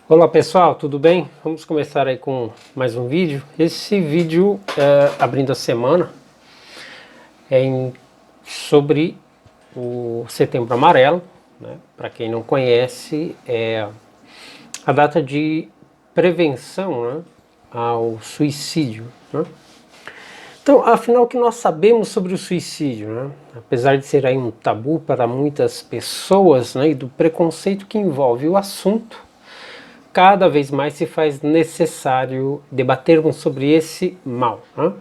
Olá pessoal, tudo bem? Vamos começar aí com mais um vídeo. Esse vídeo, abrindo a semana, sobre o Setembro Amarelo, né? Para quem não conhece, é a data de prevenção, né, ao suicídio, né? Então, afinal, o que nós sabemos sobre o suicídio, né? Apesar de ser aí um tabu para muitas pessoas, né, e do preconceito que envolve o assunto, cada vez mais se faz necessário debatermos sobre esse mal, né?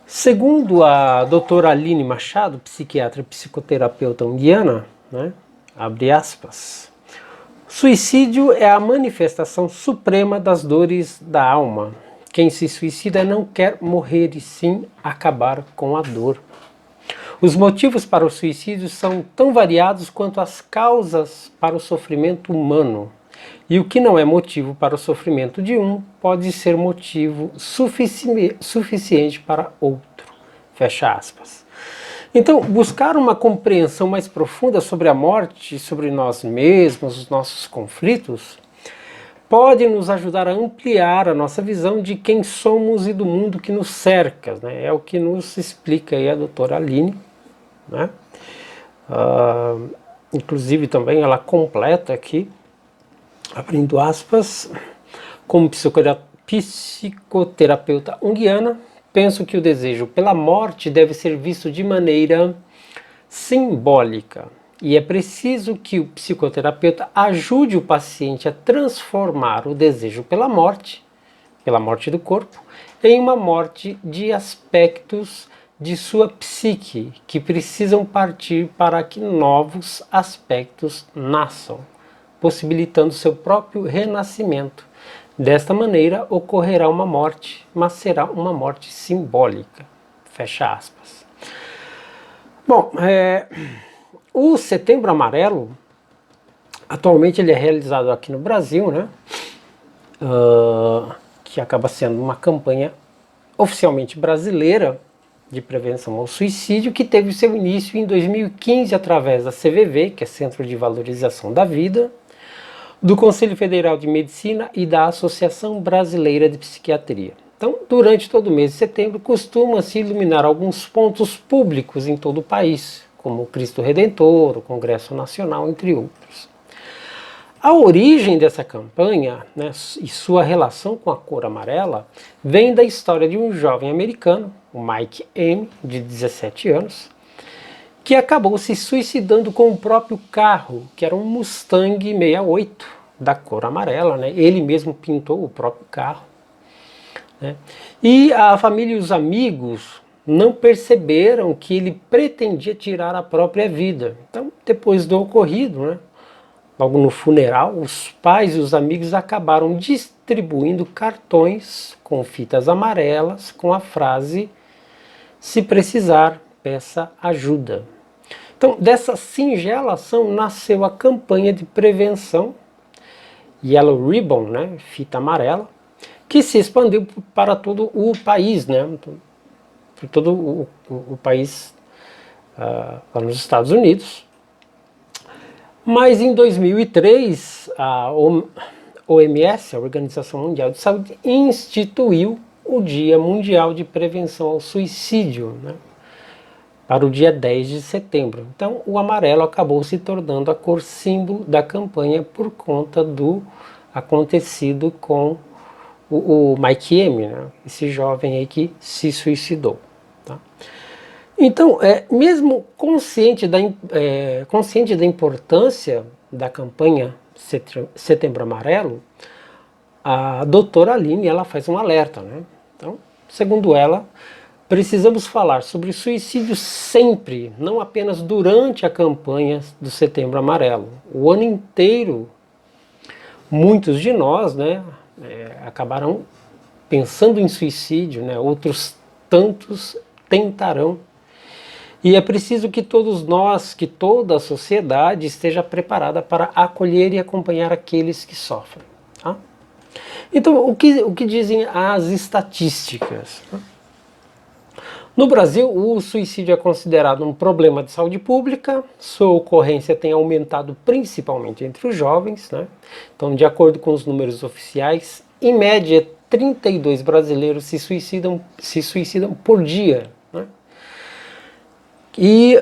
Segundo a doutora Aline Machado, psiquiatra e psicoterapeuta junguiana, né, abre aspas, suicídio é a manifestação suprema das dores da alma. Quem se suicida não quer morrer e sim acabar com a dor. Os motivos para o suicídio são tão variados quanto as causas para o sofrimento humano. E o que não é motivo para o sofrimento de um, pode ser motivo suficiente para outro. Fecha aspas. Então, buscar uma compreensão mais profunda sobre a morte, sobre nós mesmos, os nossos conflitos, pode nos ajudar a ampliar a nossa visão de quem somos e do mundo que nos cerca, né? É o que nos explica aí a doutora Aline, né? Inclusive também ela completa aqui, abrindo aspas, como psicoterapeuta junguiana, penso que o desejo pela morte deve ser visto de maneira simbólica e é preciso que o psicoterapeuta ajude o paciente a transformar o desejo pela morte do corpo, em uma morte de aspectos de sua psique que precisam partir para que novos aspectos nasçam, possibilitando seu próprio renascimento. Desta maneira ocorrerá uma morte, mas será uma morte simbólica. Fecha aspas. Bom, o Setembro Amarelo, atualmente ele é realizado aqui no Brasil, né? Que acaba sendo uma campanha oficialmente brasileira de prevenção ao suicídio, que teve seu início em 2015 através da CVV, que é Centro de Valorização da Vida, do Conselho Federal de Medicina e da Associação Brasileira de Psiquiatria. Então, durante todo o mês de setembro, costuma-se iluminar alguns pontos públicos em todo o país, como o Cristo Redentor, o Congresso Nacional, entre outros. A origem dessa campanha, né, e sua relação com a cor amarela vem da história de um jovem americano, o Mike M., de 17 anos, que acabou se suicidando com o próprio carro, que era um Mustang 68, da cor amarela, né? Ele mesmo pintou o próprio carro, né? E a família e os amigos não perceberam que ele pretendia tirar a própria vida. Então, depois do ocorrido, né, logo no funeral, os pais e os amigos acabaram distribuindo cartões com fitas amarelas com a frase: se precisar, peça ajuda. Então, dessa singela ação nasceu a campanha de prevenção Yellow Ribbon, né, fita amarela, que se expandiu para todo o país, né, por todo o país lá nos Estados Unidos. Mas em 2003, a OMS, a Organização Mundial de Saúde, instituiu o Dia Mundial de Prevenção ao Suicídio, né, para o dia 10 de setembro. Então, o amarelo acabou se tornando a cor símbolo da campanha por conta do acontecido com o Mike M., né? Esse jovem aí que se suicidou. Tá? Então, mesmo consciente da importância da campanha Setembro Amarelo, a doutora Aline ela faz um alerta, né? Então, segundo ela, precisamos falar sobre suicídio sempre, não apenas durante a campanha do Setembro Amarelo. O ano inteiro, muitos de nós, né, acabarão pensando em suicídio, né, outros tantos tentarão. E é preciso que todos nós, que toda a sociedade esteja preparada para acolher e acompanhar aqueles que sofrem. Tá? Então, o que dizem as estatísticas? No Brasil, o suicídio é considerado um problema de saúde pública, sua ocorrência tem aumentado principalmente entre os jovens, né? Então, de acordo com os números oficiais, em média, 32 brasileiros se suicidam por dia, né? E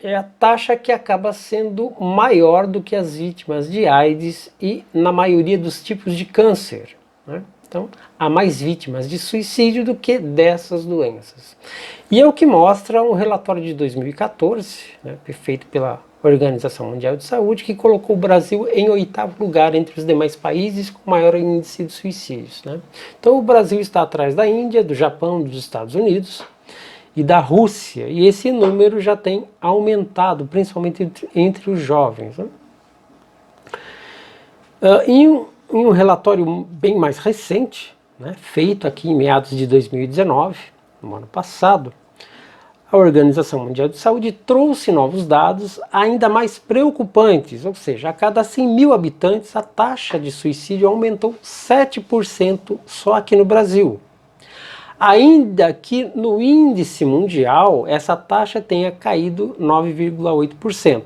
é a taxa que acaba sendo maior do que as vítimas de AIDS e na maioria dos tipos de câncer, né? Então, há mais vítimas de suicídio do que dessas doenças. E é o que mostra um relatório de 2014, né, feito pela Organização Mundial de Saúde, que colocou o Brasil em 8º lugar entre os demais países com maior índice de suicídios, né? Então, o Brasil está atrás da Índia, do Japão, dos Estados Unidos e da Rússia. E esse número já tem aumentado, principalmente entre os jovens, né? Em um relatório bem mais recente, né, feito aqui em meados de 2019, no ano passado, a Organização Mundial de Saúde trouxe novos dados ainda mais preocupantes, ou seja, a cada 100 mil habitantes a taxa de suicídio aumentou 7% só aqui no Brasil. Ainda que no índice mundial essa taxa tenha caído 9,8%.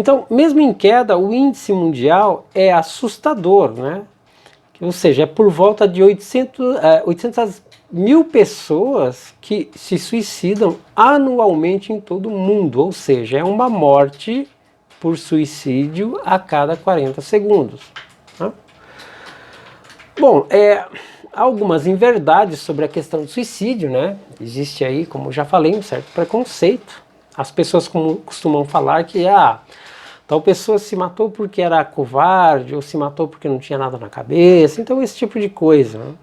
Então, mesmo em queda, o índice mundial é assustador, né? Ou seja, é por volta de 800 mil pessoas que se suicidam anualmente em todo o mundo, ou seja, é uma morte por suicídio a cada 40 segundos. Né? Bom, há algumas inverdades sobre a questão do suicídio, né? Existe aí, como já falei, um certo preconceito. As pessoas costumam falar que tal pessoa se matou porque era covarde, ou se matou porque não tinha nada na cabeça. Então, esse tipo de coisa, né,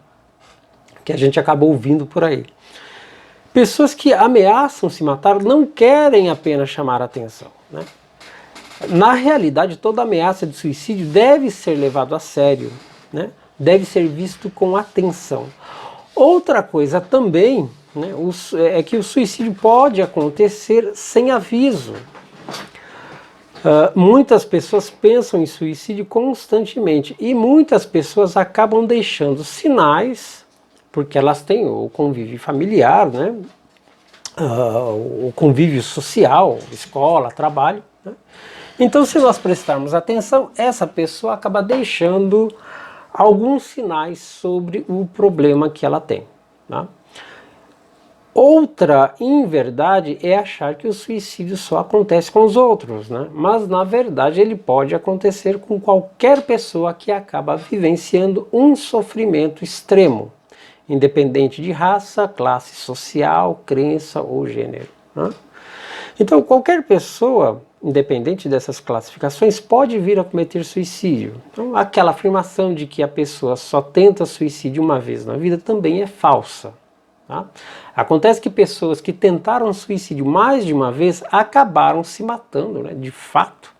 que a gente acaba ouvindo por aí. Pessoas que ameaçam se matar não querem apenas chamar a atenção, né? Na realidade, toda ameaça de suicídio deve ser levado a sério, né? Deve ser visto com atenção. Outra coisa também, né, é que o suicídio pode acontecer sem aviso. Muitas pessoas pensam em suicídio constantemente e muitas pessoas acabam deixando sinais, porque elas têm o convívio familiar, né? O convívio social, escola, trabalho, né? Então, se nós prestarmos atenção, essa pessoa acaba deixando alguns sinais sobre o problema que ela tem, tá? Outra inverdade é achar que o suicídio só acontece com os outros, né? Mas na verdade ele pode acontecer com qualquer pessoa que acaba vivenciando um sofrimento extremo, independente de raça, classe social, crença ou gênero, né? Então qualquer pessoa, independente dessas classificações, pode vir a cometer suicídio. Então aquela afirmação de que a pessoa só tenta suicídio uma vez na vida também é falsa. Tá? Acontece que pessoas que tentaram suicídio mais de uma vez acabaram se matando, né, de fato,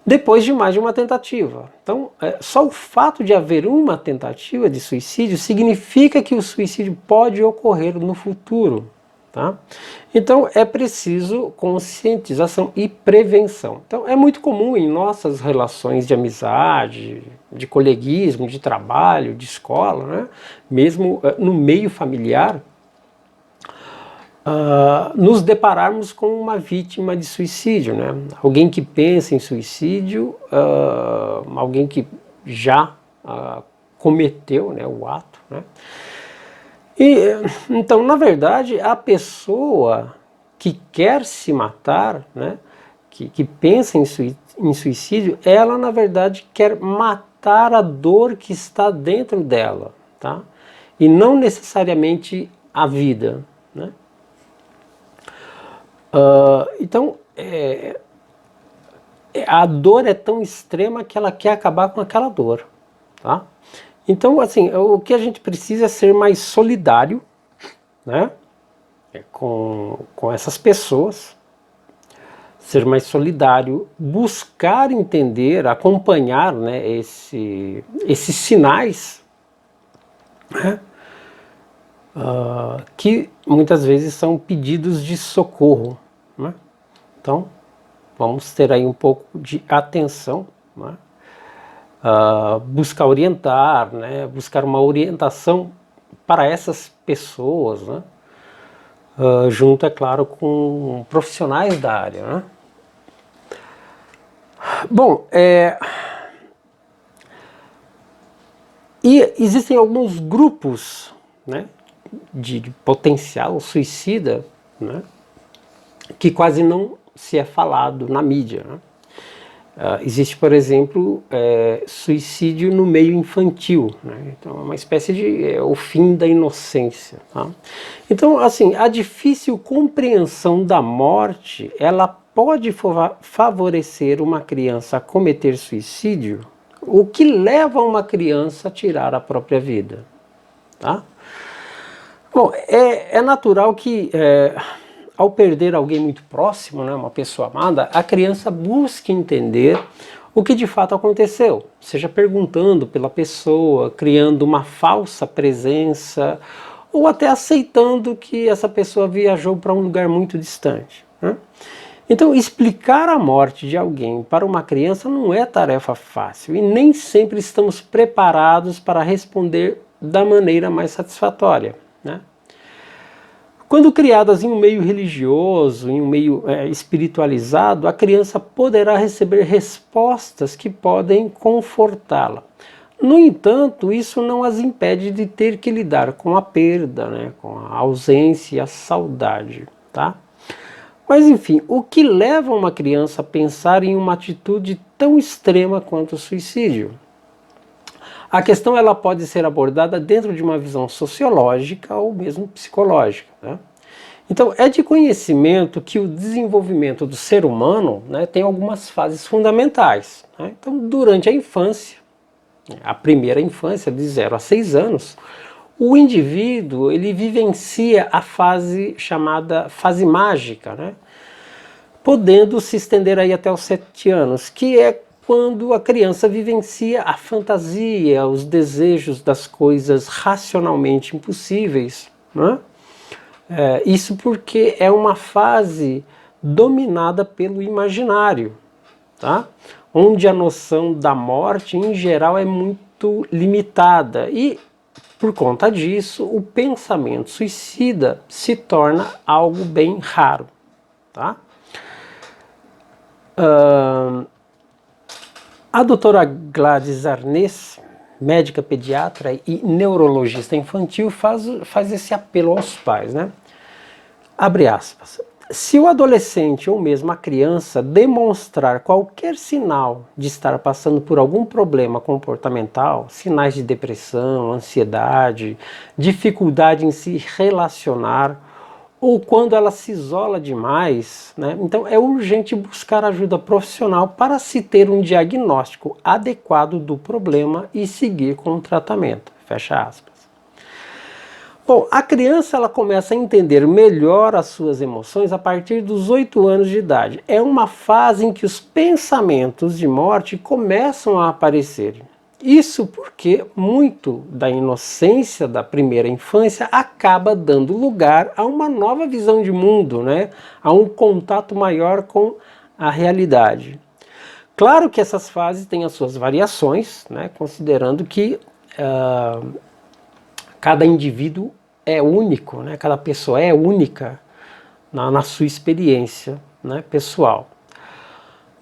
depois de mais de uma tentativa. Então, só o fato de haver uma tentativa de suicídio significa que o suicídio pode ocorrer no futuro. Tá? Então, é preciso conscientização e prevenção. Então, é muito comum em nossas relações de amizade, de coleguismo, de trabalho, de escola, né? Mesmo no meio familiar, nos depararmos com uma vítima de suicídio, né? Alguém que pensa em suicídio, alguém que já cometeu, né, o ato, né? E, então, na verdade, a pessoa que quer se matar, né, que pensa em suicídio, ela, na verdade, quer matar a dor que está dentro dela, tá? E não necessariamente a vida, né? Então, a dor é tão extrema que ela quer acabar com aquela dor, tá? Então, assim, o que a gente precisa é ser mais solidário, né, com essas pessoas, ser mais solidário, buscar entender, acompanhar, né, esses sinais, né, que muitas vezes são pedidos de socorro, né? Então, vamos ter aí um pouco de atenção, né? Buscar orientar, né? Buscar uma orientação para essas pessoas, né? junto, é claro, com profissionais da área, né? Bom, e existem alguns grupos, né, de potencial suicida, né, que quase não se é falado na mídia, né? Existe, por exemplo, suicídio no meio infantil, né? Então é uma espécie de o fim da inocência, tá? Então, assim, a difícil compreensão da morte, ela pode favorecer uma criança a cometer suicídio, o que leva uma criança a tirar a própria vida, tá? Bom, é natural que ao perder alguém muito próximo, né, uma pessoa amada, a criança busque entender o que de fato aconteceu, seja perguntando pela pessoa, criando uma falsa presença, ou até aceitando que essa pessoa viajou para um lugar muito distante, né? Então, explicar a morte de alguém para uma criança não é tarefa fácil e nem sempre estamos preparados para responder da maneira mais satisfatória, né? Quando criadas em um meio religioso, em um meio espiritualizado, a criança poderá receber respostas que podem confortá-la. No entanto, isso não as impede de ter que lidar com a perda, né, com a ausência e a saudade, tá? Mas enfim, o que leva uma criança a pensar em uma atitude tão extrema quanto o suicídio? A questão ela pode ser abordada dentro de uma visão sociológica ou mesmo psicológica, né? Então, é de conhecimento que o desenvolvimento do ser humano, né, tem algumas fases fundamentais, né? Então, durante a infância, a primeira infância, de 0 a 6 anos, o indivíduo ele vivencia a fase chamada fase mágica, né? Podendo se estender aí até os 7 anos, que é quando a criança vivencia a fantasia, os desejos das coisas racionalmente impossíveis, né? Isso porque é uma fase dominada pelo imaginário, tá? Onde a noção da morte, em geral, é muito limitada e, por conta disso, o pensamento suicida se torna algo bem raro, tá? A doutora Gladys Arnés, médica pediatra e neurologista infantil, faz esse apelo aos pais, né? Abre aspas. Se o adolescente ou mesmo a criança demonstrar qualquer sinal de estar passando por algum problema comportamental, sinais de depressão, ansiedade, dificuldade em se relacionar, ou quando ela se isola demais, né, então é urgente buscar ajuda profissional para se ter um diagnóstico adequado do problema e seguir com o tratamento. Fecha aspas. Bom, a criança ela começa a entender melhor as suas emoções a partir dos 8 anos de idade. É uma fase em que os pensamentos de morte começam a aparecer. Isso porque muito da inocência da primeira infância acaba dando lugar a uma nova visão de mundo, né? A um contato maior com a realidade. Claro que essas fases têm as suas variações, né? Considerando que cada indivíduo é único, né? Cada pessoa é única na sua experiência, né, pessoal.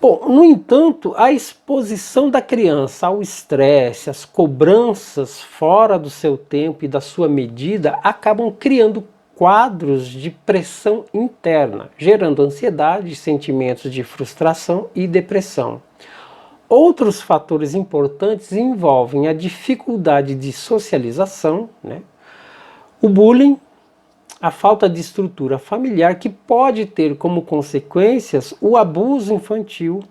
Bom, no entanto, a exposição da criança ao estresse, às cobranças fora do seu tempo e da sua medida acabam criando quadros de pressão interna, gerando ansiedade, sentimentos de frustração e depressão. Outros fatores importantes envolvem a dificuldade de socialização, né, o bullying, a falta de estrutura familiar, que pode ter como consequências o abuso infantil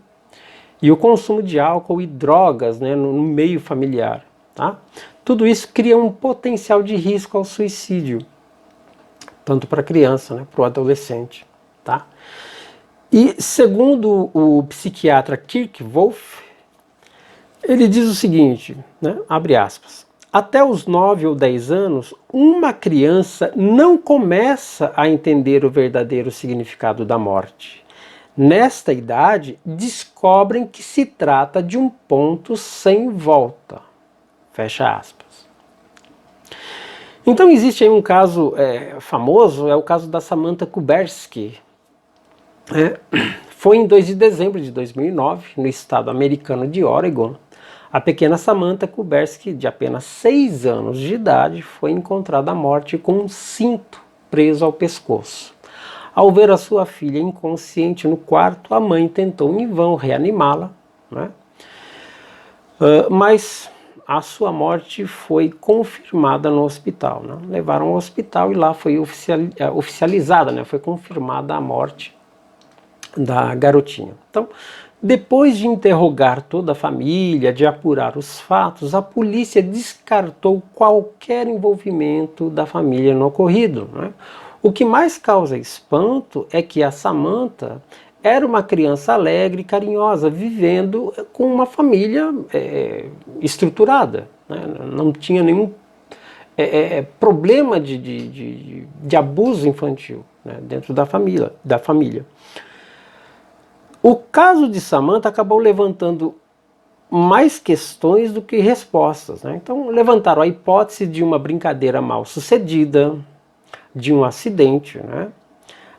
e o consumo de álcool e drogas, né, no meio familiar, tá? Tudo isso cria um potencial de risco ao suicídio, tanto para a criança, né, para o adolescente, tá? E segundo o psiquiatra Kirk Wolff, ele diz o seguinte, né, abre aspas, até os 9 ou 10 anos, uma criança não começa a entender o verdadeiro significado da morte. Nesta idade, descobrem que se trata de um ponto sem volta. Fecha aspas. Então existe aí um caso famoso, é o caso da Samantha Kuberski. Foi em 2 de dezembro de 2009, no estado americano de Oregon, a pequena Samantha Kuberski, de apenas 6 anos de idade, foi encontrada morta com um cinto preso ao pescoço. Ao ver a sua filha inconsciente no quarto, a mãe tentou em vão reanimá-la, né? Mas a sua morte foi confirmada no hospital, né? Levaram ao hospital e lá foi oficializada, né? Foi confirmada a morte da garotinha. Então, depois de interrogar toda a família, de apurar os fatos, a polícia descartou qualquer envolvimento da família no ocorrido, né? O que mais causa espanto é que a Samantha era uma criança alegre e carinhosa, vivendo com uma família estruturada, né? Não tinha nenhum problema de abuso infantil, né, dentro da família. O caso de Samantha acabou levantando mais questões do que respostas, né? Então levantaram a hipótese de uma brincadeira mal sucedida, de um acidente, né?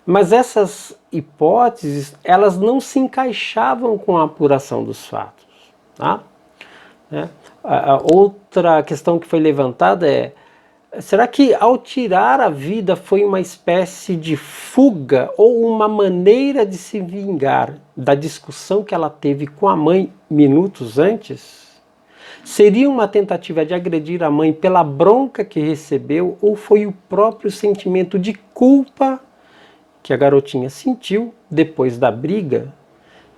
Mas essas hipóteses, elas não se encaixavam com a apuração dos fatos, tá? A outra questão que foi levantada é: será que ao tirar a vida foi uma espécie de fuga ou uma maneira de se vingar da discussão que ela teve com a mãe minutos antes? Seria uma tentativa de agredir a mãe pela bronca que recebeu ou foi o próprio sentimento de culpa que a garotinha sentiu depois da briga?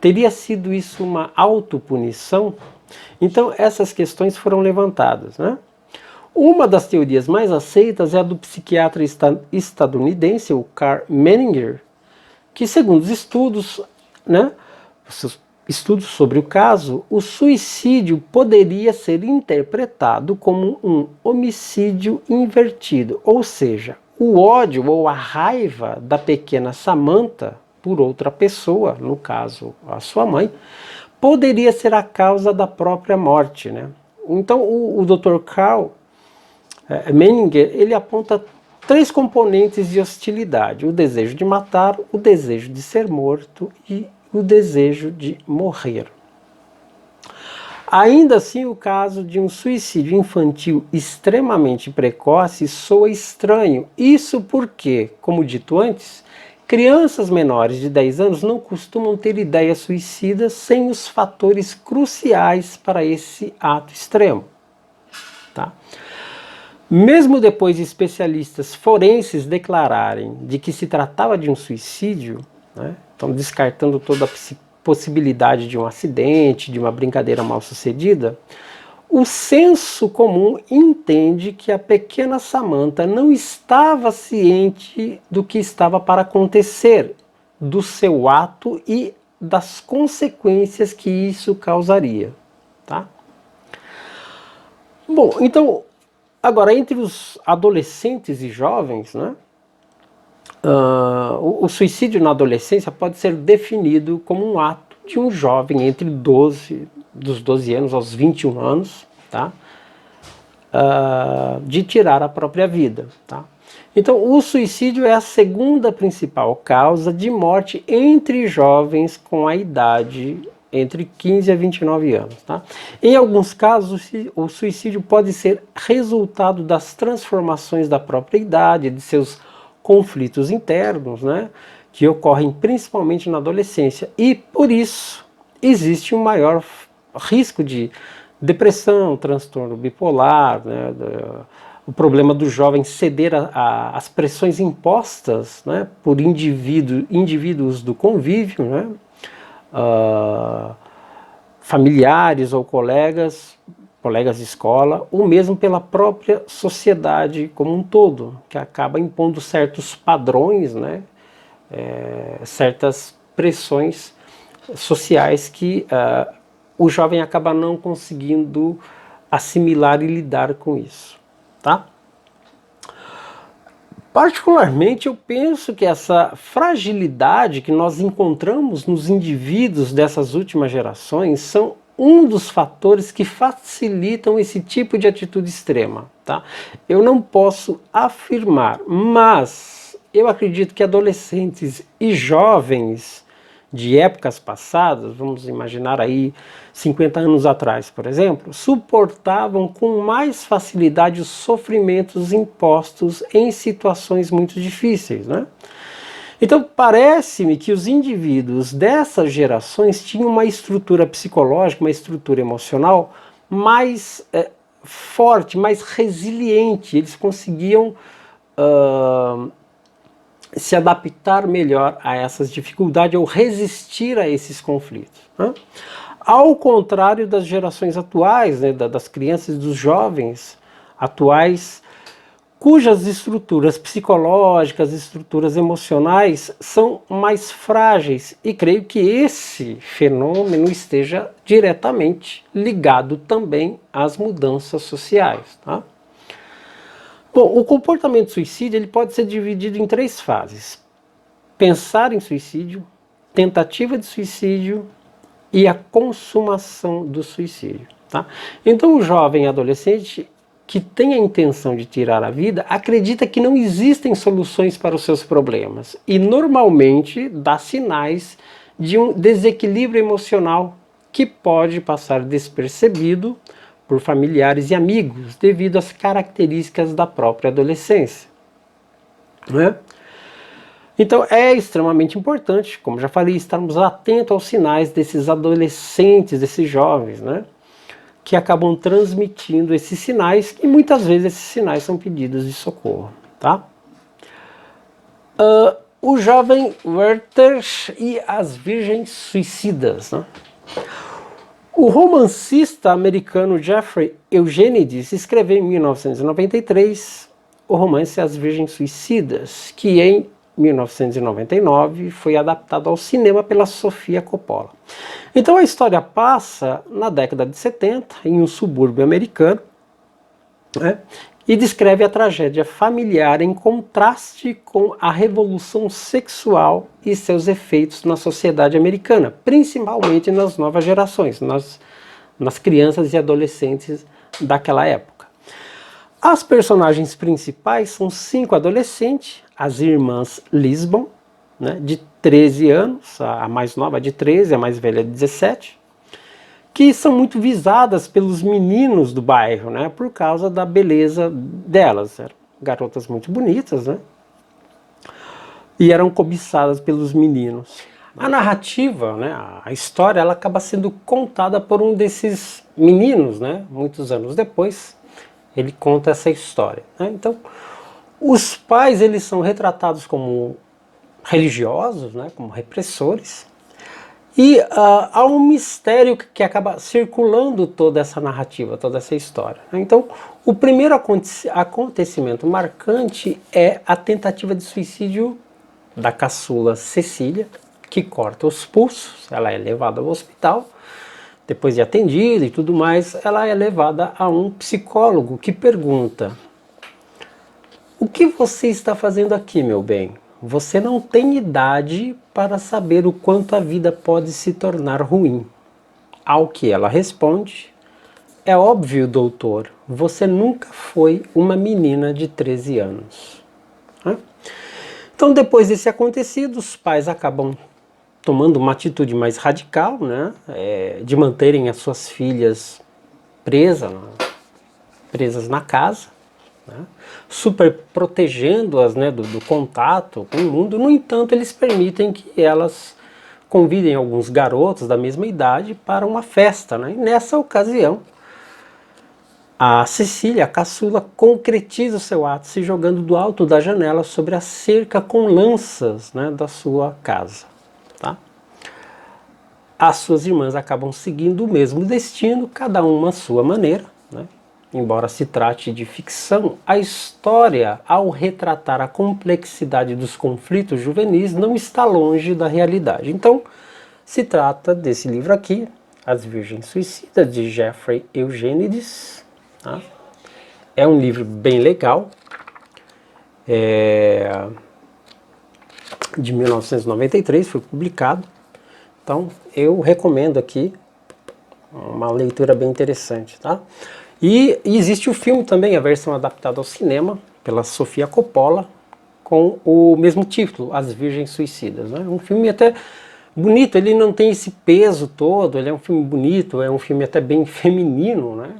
Teria sido isso uma autopunição? Então essas questões foram levantadas, né? Uma das teorias mais aceitas é a do psiquiatra estadunidense, o Carl Menninger, que segundo os estudos, né, estudos sobre o caso, o suicídio poderia ser interpretado como um homicídio invertido, ou seja, o ódio ou a raiva da pequena Samantha por outra pessoa, no caso a sua mãe, poderia ser a causa da própria morte, né? Então o Dr. Carl Menninger, ele aponta 3 componentes de hostilidade: o desejo de matar, o desejo de ser morto e o desejo de morrer. Ainda assim, o caso de um suicídio infantil extremamente precoce soa estranho. Isso porque, como dito antes, crianças menores de 10 anos não costumam ter ideias suicidas sem os fatores cruciais para esse ato extremo, tá? Mesmo depois de especialistas forenses declararem de que se tratava de um suicídio, né, então descartando toda a possibilidade de um acidente, de uma brincadeira mal sucedida, o senso comum entende que a pequena Samantha não estava ciente do que estava para acontecer, do seu ato e das consequências que isso causaria, tá? Bom, então, agora, entre os adolescentes e jovens, né, o suicídio na adolescência pode ser definido como um ato de um jovem entre dos 12 anos aos 21 anos, tá, de tirar a própria vida. Tá? Então, o suicídio é a segunda principal causa de morte entre jovens com a idade entre 15 a 29 anos. Tá? Em alguns casos, o suicídio pode ser resultado das transformações da própria idade, de seus conflitos internos, né, que ocorrem principalmente na adolescência. E, por isso, existe um maior risco de depressão, transtorno bipolar, né, o problema do jovem ceder às pressões impostas, né, por indivíduos do convívio, né, familiares ou colegas de escola, ou mesmo pela própria sociedade como um todo, que acaba impondo certos padrões, né, certas pressões sociais que o jovem acaba não conseguindo assimilar e lidar com isso. Tá? Particularmente, eu penso que essa fragilidade que nós encontramos nos indivíduos dessas últimas gerações são um dos fatores que facilitam esse tipo de atitude extrema. tá? Eu não posso afirmar, mas eu acredito que adolescentes e jovens de épocas passadas, vamos imaginar aí 50 anos atrás, por exemplo, suportavam com mais facilidade os sofrimentos impostos em situações muito difíceis, né? Então parece-me que os indivíduos dessas gerações tinham uma estrutura psicológica, uma estrutura emocional mais forte, mais resiliente. Eles conseguiam se adaptar melhor a essas dificuldades ou resistir a esses conflitos, né? Ao contrário das gerações atuais, né, das crianças e dos jovens atuais, cujas estruturas psicológicas, estruturas emocionais são mais frágeis, e creio que esse fenômeno esteja diretamente ligado também às mudanças sociais, tá? Bom, o comportamento suicídio ele pode ser dividido em 3 fases: pensar em suicídio, tentativa de suicídio e a consumação do suicídio, tá? Então o jovem adolescente que tem a intenção de tirar a vida acredita que não existem soluções para os seus problemas e normalmente dá sinais de um desequilíbrio emocional que pode passar despercebido por familiares e amigos devido às características da própria adolescência, né? Então é extremamente importante, como já falei, estarmos atentos aos sinais desses adolescentes, desses jovens, né, que acabam transmitindo esses sinais, e muitas vezes esses sinais são pedidos de socorro, tá? O jovem Werther e as Virgens Suicidas, né? O romancista americano Jeffrey Eugenides escreveu em 1993 o romance As Virgens Suicidas, que em 1999 foi adaptado ao cinema pela Sofia Coppola. Então a história passa na década de 70 em um subúrbio americano, né, e descreve a tragédia familiar em contraste com a revolução sexual e seus efeitos na sociedade americana, principalmente nas novas gerações, nas crianças e adolescentes daquela época. As personagens principais são 5 adolescentes, as irmãs Lisbon, né, de 13 anos, a mais nova de 13, a mais velha de 17, que são muito visadas pelos meninos do bairro, né, por causa da beleza delas. Eram garotas muito bonitas, né, e eram cobiçadas pelos meninos. A narrativa, né, a história, ela acaba sendo contada por um desses meninos, né, muitos anos depois, ele conta essa história, né? Então, os pais eles são retratados como religiosos, né, como repressores, e há um mistério que acaba circulando toda essa narrativa, toda essa história, né? Então, o primeiro acontecimento marcante é a tentativa de suicídio da caçula Cecília, que corta os pulsos. Ela é levada ao hospital, depois de atendida e tudo mais, ela é levada a um psicólogo que pergunta: o que você está fazendo aqui, meu bem? Você não tem idade para saber o quanto a vida pode se tornar ruim. Ao que ela responde: é óbvio, doutor, você nunca foi uma menina de 13 anos. Então, depois desse acontecido, os pais acabam tomando uma atitude mais radical, né, de manterem as suas filhas presas na casa, né, super protegendo-as, né, do contato com o mundo. No entanto, eles permitem que elas convidem alguns garotos da mesma idade para uma festa, né, e nessa ocasião a Cecília, a caçula, concretiza o seu ato se jogando do alto da janela sobre a cerca com lanças, né, da sua casa. Tá? As suas irmãs acabam seguindo o mesmo destino, cada uma à sua maneira, né? Embora se trate de ficção, a história, ao retratar a complexidade dos conflitos juvenis, não está longe da realidade. Então, se trata desse livro aqui, As Virgens Suicidas, de Jeffrey Eugenides. Tá? É um livro bem legal, de 1993, foi publicado. Então eu recomendo aqui, uma leitura bem interessante, tá? E existe o filme também, a versão adaptada ao cinema, pela Sofia Coppola, com o mesmo título, As Virgens Suicidas. Né? Um filme até bonito, ele não tem esse peso todo, ele é um filme bonito, é um filme até bem feminino. Né?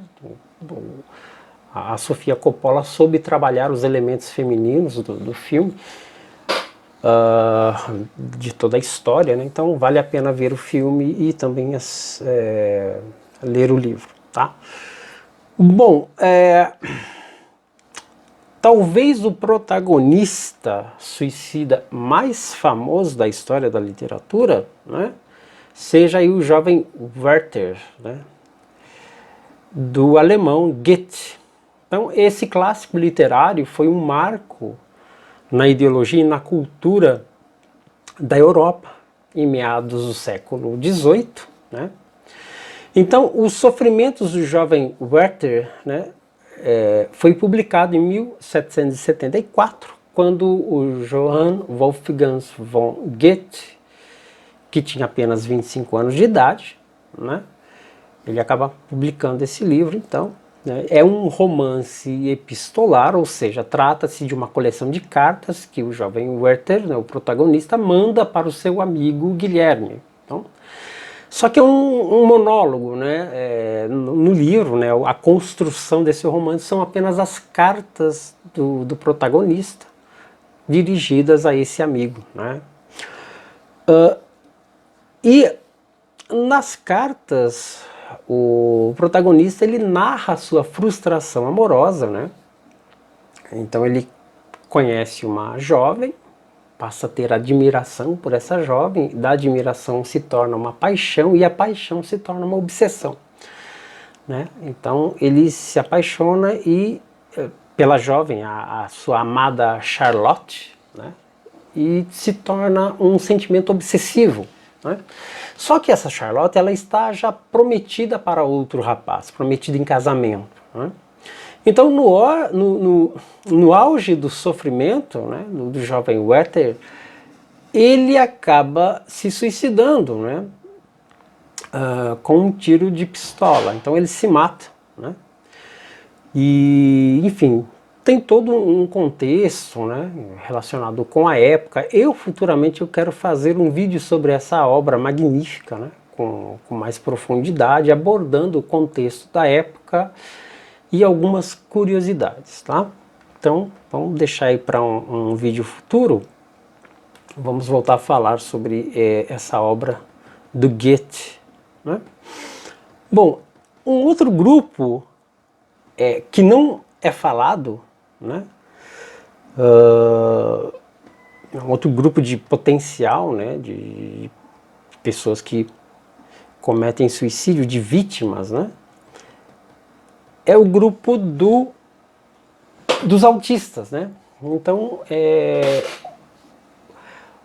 A Sofia Coppola soube trabalhar os elementos femininos do filme, de toda a história, né? Então vale a pena ver o filme e também ler o livro. Tá? Bom, talvez o protagonista suicida mais famoso da história da literatura, né, seja aí o jovem Werther, né, do alemão Goethe. Então, esse clássico literário foi um marco na ideologia e na cultura da Europa em meados do século XVIII. Né? Então, os sofrimentos do jovem Werther, né, foi publicado em 1774, quando o Johann Wolfgang von Goethe, que tinha apenas 25 anos de idade, né, ele acaba publicando esse livro. Então, né, é um romance epistolar, ou seja, trata-se de uma coleção de cartas que o jovem Werther, né, o protagonista, manda para o seu amigo Guilherme. Então, só que é um monólogo, né? No livro, né, a construção desse romance são apenas as cartas do protagonista dirigidas a esse amigo. Né? E nas cartas, o protagonista ele narra a sua frustração amorosa. Né? Então ele conhece uma jovem, passa a ter admiração por essa jovem, da admiração se torna uma paixão e a paixão se torna uma obsessão. Né? Então ele se apaixona pela jovem, a sua amada Charlotte, né? E se torna um sentimento obsessivo. Né? Só que essa Charlotte ela está já prometida para outro rapaz, prometida em casamento. Né? Então no auge do sofrimento, né, do jovem Werther, ele acaba se suicidando, né, com um tiro de pistola. Então ele se mata. Né? E, enfim, tem todo um contexto, né, relacionado com a época. Futuramente eu quero fazer um vídeo sobre essa obra magnífica, né, com mais profundidade, abordando o contexto da época e algumas curiosidades, tá? Então, vamos deixar aí para um vídeo futuro. Vamos voltar a falar sobre essa obra do Goethe. Né? Bom, um outro grupo que não é falado, né? Um outro grupo de potencial, né? De pessoas que cometem suicídio, de vítimas, né? É o grupo dos autistas, né? Então,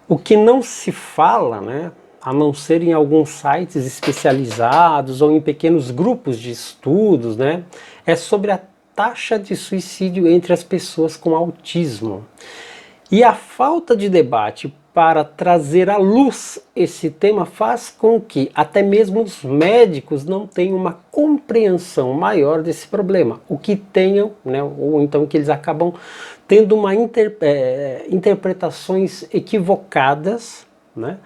o que não se fala, né, a não ser em alguns sites especializados ou em pequenos grupos de estudos, né, é sobre a taxa de suicídio entre as pessoas com autismo. E a falta de debate para trazer à luz esse tema faz com que até mesmo os médicos não tenham uma compreensão maior desse problema, o que tenham, né, ou então que eles acabam tendo interpretações equivocadas, né,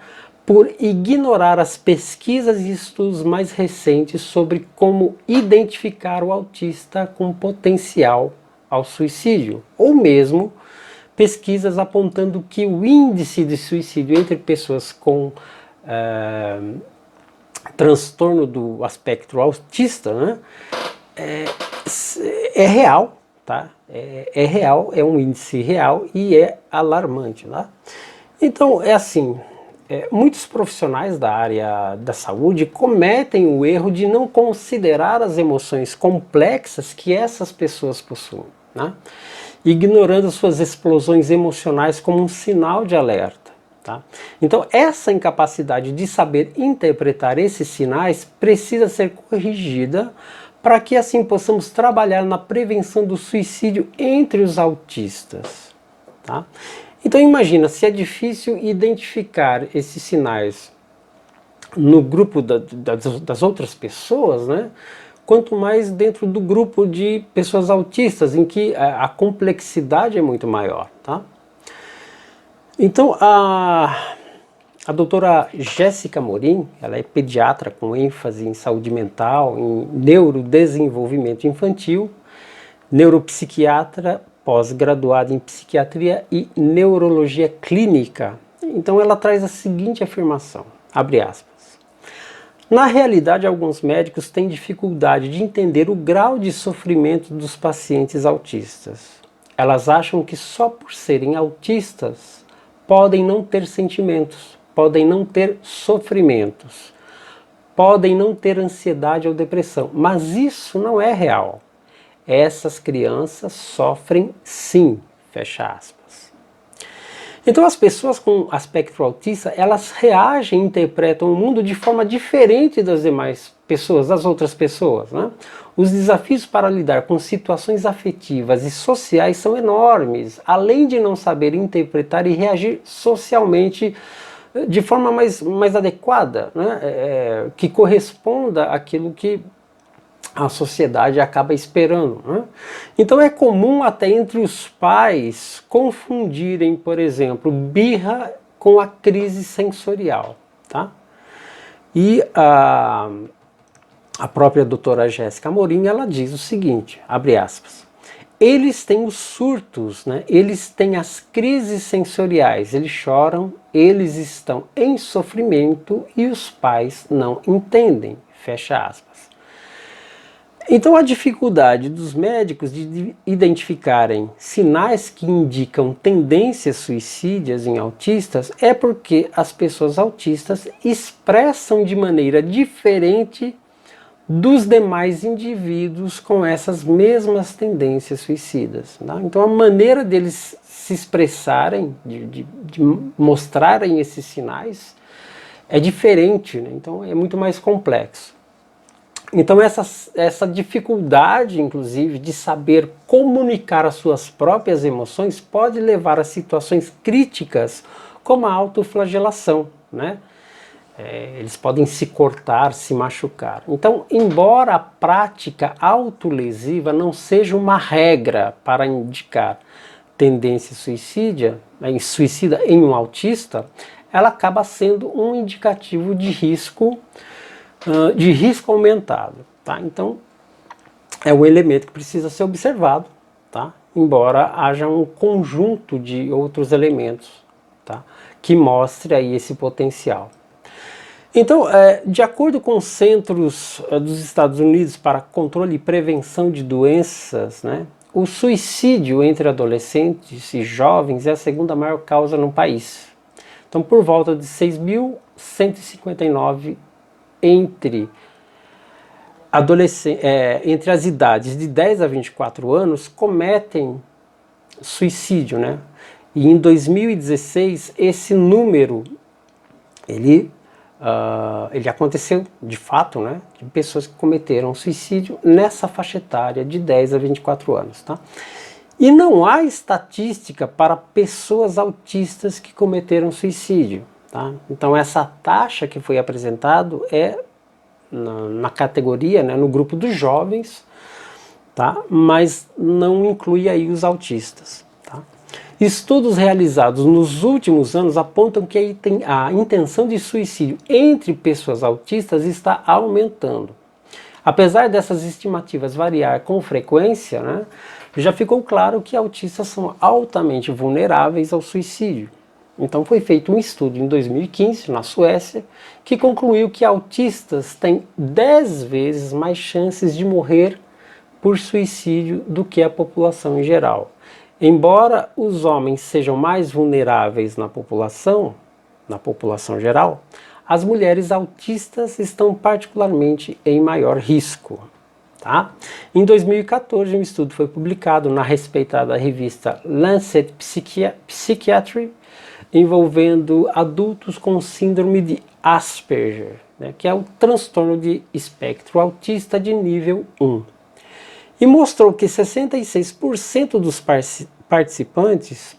por ignorar as pesquisas e estudos mais recentes sobre como identificar o autista com potencial ao suicídio, ou mesmo pesquisas apontando que o índice de suicídio entre pessoas com transtorno do aspecto autista, né, é real, tá? É real, é um índice real e é alarmante. Tá? Então, é assim, muitos profissionais da área da saúde cometem o erro de não considerar as emoções complexas que essas pessoas possuem, né? Ignorando suas explosões emocionais como um sinal de alerta. Tá? Então, essa incapacidade de saber interpretar esses sinais precisa ser corrigida para que assim possamos trabalhar na prevenção do suicídio entre os autistas. Tá? Então, imagina, se é difícil identificar esses sinais no grupo das outras pessoas, né? quanto mais dentro do grupo de pessoas autistas, em que a complexidade é muito maior, tá? Então, a doutora Jéssica Morim, ela é pediatra com ênfase em saúde mental, em neurodesenvolvimento infantil, neuropsiquiatra, pós-graduada em psiquiatria e neurologia clínica. Então ela traz a seguinte afirmação, abre aspas: na realidade, alguns médicos têm dificuldade de entender o grau de sofrimento dos pacientes autistas. Elas acham que só por serem autistas podem não ter sentimentos, podem não ter sofrimentos, podem não ter ansiedade ou depressão, mas isso não é real. Essas crianças sofrem sim, fecha aspas. Então as pessoas com aspecto autista, elas reagem e interpretam o mundo de forma diferente das demais pessoas, das outras pessoas, né? Os desafios para lidar com situações afetivas e sociais são enormes, além de não saber interpretar e reagir socialmente de forma mais adequada, né? Que corresponda àquilo que a sociedade acaba esperando, né? Então é comum até entre os pais confundirem, por exemplo, birra com a crise sensorial, tá? E a própria doutora Jéssica Morim, ela diz o seguinte, abre aspas: eles têm os surtos, né? Eles têm as crises sensoriais, eles choram, eles estão em sofrimento e os pais não entendem, fecha aspas. Então a dificuldade dos médicos de identificarem sinais que indicam tendências suicídias em autistas é porque as pessoas autistas expressam de maneira diferente dos demais indivíduos com essas mesmas tendências suicidas, tá? Então a maneira deles se expressarem, de mostrarem esses sinais é diferente, né? Então é muito mais complexo. Então essa dificuldade, inclusive, de saber comunicar as suas próprias emoções pode levar a situações críticas como a autoflagelação, né? Eles podem se cortar, se machucar. Então, embora a prática autolesiva não seja uma regra para indicar tendência suicida em um autista, ela acaba sendo um indicativo de risco aumentado, tá? Então é um elemento que precisa ser observado, tá? Embora haja um conjunto de outros elementos, tá? Que mostre aí esse potencial. Então, de acordo com os Centros dos Estados Unidos para Controle e Prevenção de Doenças, né, o suicídio entre adolescentes e jovens é a segunda maior causa no país. Então, por volta de 6.159 entre as idades de 10 a 24 anos cometem suicídio, né? E em 2016 esse número ele aconteceu de fato, né? De pessoas que cometeram suicídio nessa faixa etária de 10 a 24 anos, tá? E não há estatística para pessoas autistas que cometeram suicídio, tá? Então essa taxa que foi apresentado é na categoria, né, no grupo dos jovens, tá? Mas não inclui aí os autistas, tá? Estudos realizados nos últimos anos apontam que a intenção de suicídio entre pessoas autistas está aumentando. Apesar dessas estimativas variar com frequência, né, já ficou claro que autistas são altamente vulneráveis ao suicídio. Então foi feito um estudo em 2015, na Suécia, que concluiu que autistas têm 10 vezes mais chances de morrer por suicídio do que a população em geral. Embora os homens sejam mais vulneráveis na população geral, as mulheres autistas estão particularmente em maior risco. Tá? Em 2014, um estudo foi publicado na respeitada revista Lancet Psychiatry, envolvendo adultos com síndrome de Asperger, né, que é o transtorno de espectro autista de nível 1. E mostrou que 66% dos participantes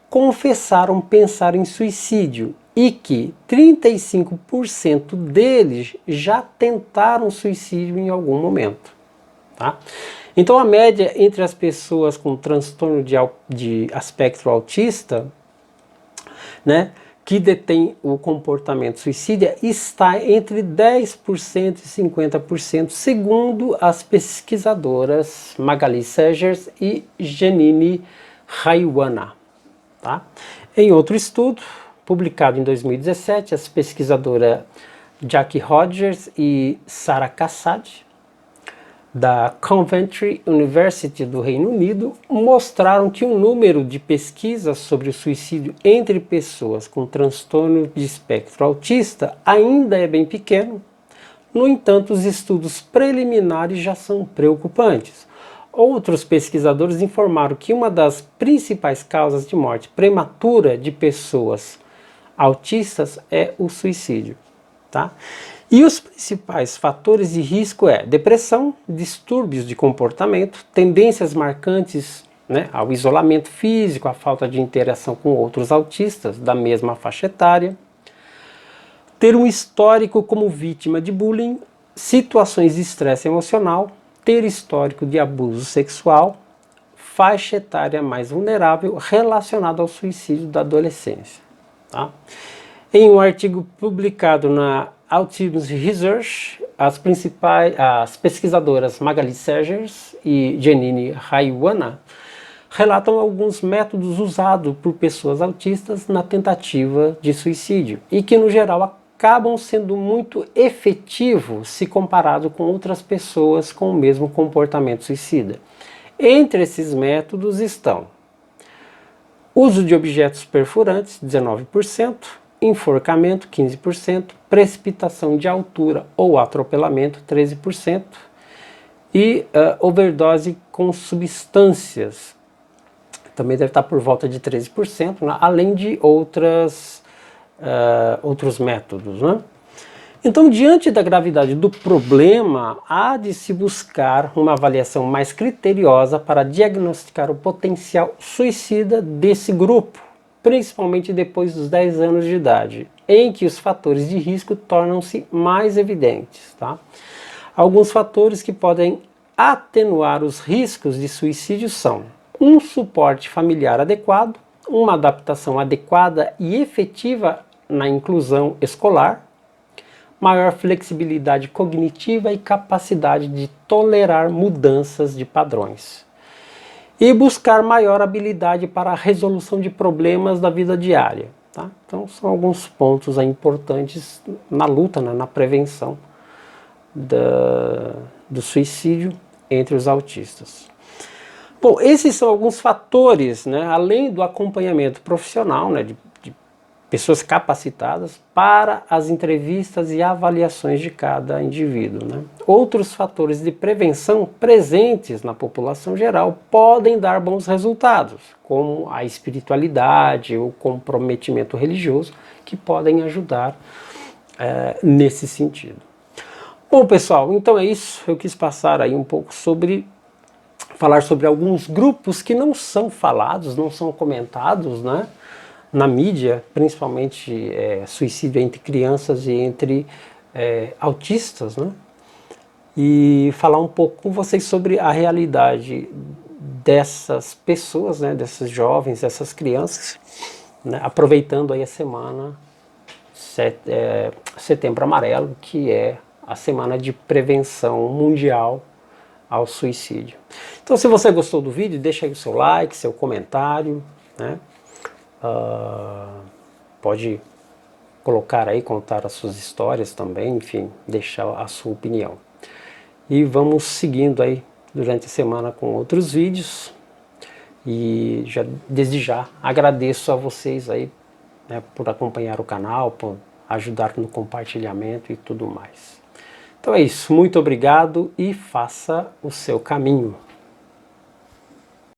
confessaram pensar em suicídio e que 35% deles já tentaram suicídio em algum momento. tá? Então a média entre as pessoas com transtorno de espectro autista, né, que detém o comportamento suicida está entre 10% e 50%, segundo as pesquisadoras Magali Segers e Janine Raiwana. Tá? Em outro estudo, publicado em 2017, as pesquisadoras Jackie Rogers e Sarah Cassad, da Coventry University do Reino Unido, mostraram que o número de pesquisas sobre o suicídio entre pessoas com transtorno de espectro autista ainda é bem pequeno. No entanto, os estudos preliminares já são preocupantes. Outros pesquisadores informaram que uma das principais causas de morte prematura de pessoas autistas é o suicídio. Tá? E os principais fatores de risco é depressão, distúrbios de comportamento, tendências marcantes, né, ao isolamento físico, à falta de interação com outros autistas da mesma faixa etária, ter um histórico como vítima de bullying, situações de estresse emocional, ter histórico de abuso sexual, faixa etária mais vulnerável relacionada ao suicídio da adolescência. Tá? Em um artigo publicado na Autism Research, as pesquisadoras Magali Segers e Janine Raiwana relatam alguns métodos usados por pessoas autistas na tentativa de suicídio e que, no geral, acabam sendo muito efetivos se comparado com outras pessoas com o mesmo comportamento suicida. Entre esses métodos estão uso de objetos perfurantes, 19%, enforcamento, 15%, precipitação de altura ou atropelamento, 13%, e overdose com substâncias, também deve estar por volta de 13%, né? Além de outros métodos. Né? Então, diante da gravidade do problema, há de se buscar uma avaliação mais criteriosa para diagnosticar o potencial suicida desse grupo, principalmente depois dos 10 anos de idade, em que os fatores de risco tornam-se mais evidentes. Tá? Alguns fatores que podem atenuar os riscos de suicídio são um suporte familiar adequado, uma adaptação adequada e efetiva na inclusão escolar, maior flexibilidade cognitiva e capacidade de tolerar mudanças de padrões. E buscar maior habilidade para a resolução de problemas da vida diária. Tá? Então são alguns pontos importantes na luta, né, na prevenção do suicídio entre os autistas. Bom, esses são alguns fatores, né, além do acompanhamento profissional, né, de pessoas capacitadas para as entrevistas e avaliações de cada indivíduo. Né? Outros fatores de prevenção presentes na população geral podem dar bons resultados, como a espiritualidade, o comprometimento religioso, que podem ajudar nesse sentido. Bom, pessoal, então é isso. Eu quis passar aí um pouco falar sobre alguns grupos que não são falados, não são comentados, né? Na mídia, principalmente suicídio entre crianças e entre autistas, né? E falar um pouco com vocês sobre a realidade dessas pessoas, né? Desses jovens, dessas crianças, né? Aproveitando aí a semana Setembro Amarelo, que é a semana de prevenção mundial ao suicídio. Então, se você gostou do vídeo, deixa aí o seu like, seu comentário, né? Pode colocar aí, contar as suas histórias também, enfim, deixar a sua opinião. E vamos seguindo aí durante a semana com outros vídeos. E desde já agradeço a vocês aí, né, por acompanhar o canal, por ajudar no compartilhamento e tudo mais. Então é isso, muito obrigado e faça o seu caminho.